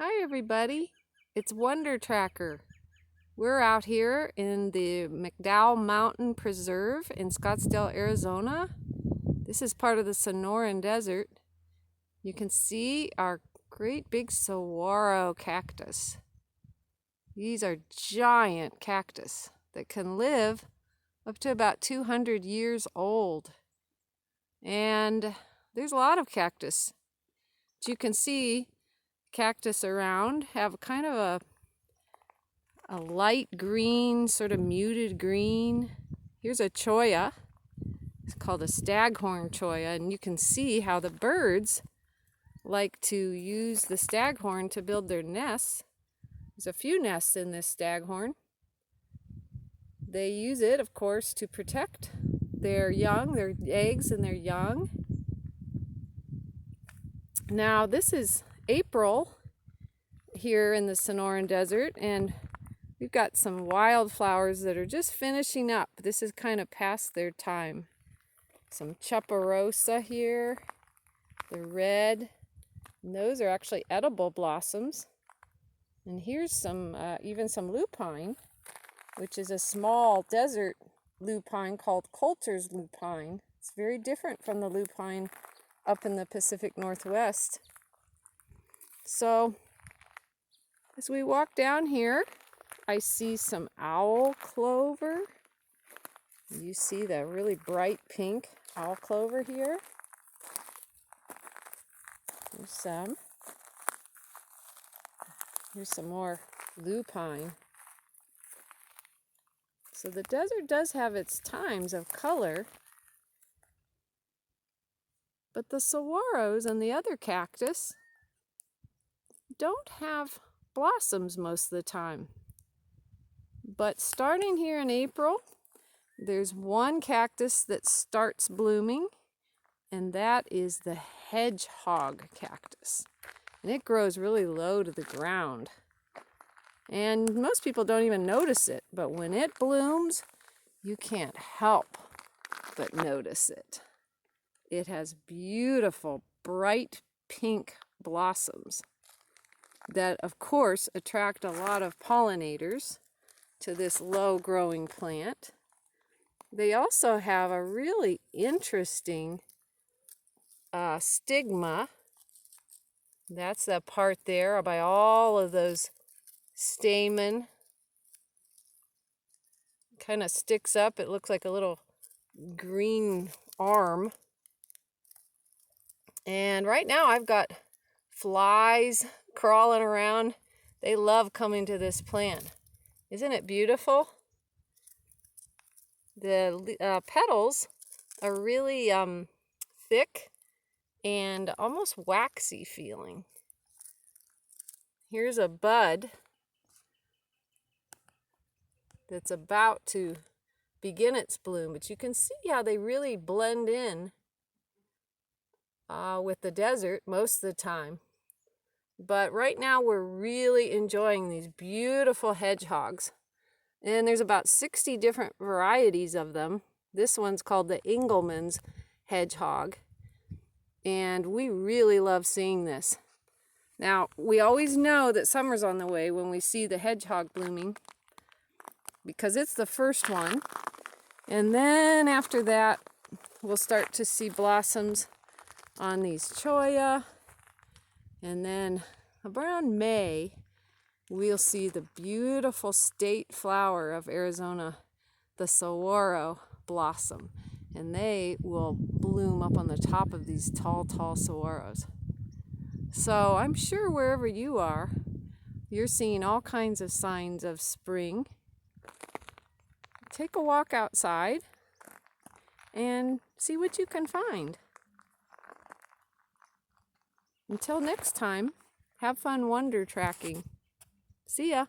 Hi everybody, it's Wonder Tracker. We're out here in the McDowell Mountain Preserve in Scottsdale, Arizona. This is part of the Sonoran Desert. You can see our great big saguaro cactus. These are giant cactus that can live up to about 200 years old. And there's a lot of cactus. As you can see, cactus around have kind of a light green, sort of muted green. Here's a cholla. It's called a staghorn cholla, and you can see how the birds like to use the staghorn to build their nests. There's a few nests in this staghorn. They use it, of course, to protect their young, their eggs and their young. Now, this is April here in the Sonoran Desert, and we've got some wildflowers that are just finishing up. This is kind of past their time. Some chaparosa here. They're red. And those are actually edible blossoms. And here's some, even some lupine, which is a small desert lupine called Coulter's lupine. It's very different from the lupine up in the Pacific Northwest. So, as we walk down here, I see some owl clover. You see the really bright pink owl clover here. There's some. Here's some more lupine. So the desert does have its times of color, but the saguaros and the other cactus don't have blossoms most of the time. But starting here in April, there's one cactus that starts blooming, and that is the hedgehog cactus. And it grows really low to the ground. And most people don't even notice it, but when it blooms, you can't help but notice it. It has beautiful, bright pink blossoms that, of course, attract a lot of pollinators to this low-growing plant. They also have a really interesting stigma. That's that part there by all of those stamen. Kind of sticks up. It looks like a little green arm. And right now I've got flies crawling around. They love coming to this plant. Isn't it beautiful? The petals are really thick and almost waxy feeling. Here's a bud that's about to begin its bloom, but you can see how they really blend in with the desert most of the time. But right now we're really enjoying these beautiful hedgehogs. And there's about 60 different varieties of them. This one's called the Engelmann's hedgehog. And we really love seeing this. Now, we always know that summer's on the way when we see the hedgehog blooming, because it's the first one. And then after that, we'll start to see blossoms on these cholla. And then around May, we'll see the beautiful state flower of Arizona, the saguaro, blossom. And they will bloom up on the top of these tall, tall saguaros. So I'm sure wherever you are, you're seeing all kinds of signs of spring. Take a walk outside and see what you can find. Until next time, have fun wonder tracking. See ya.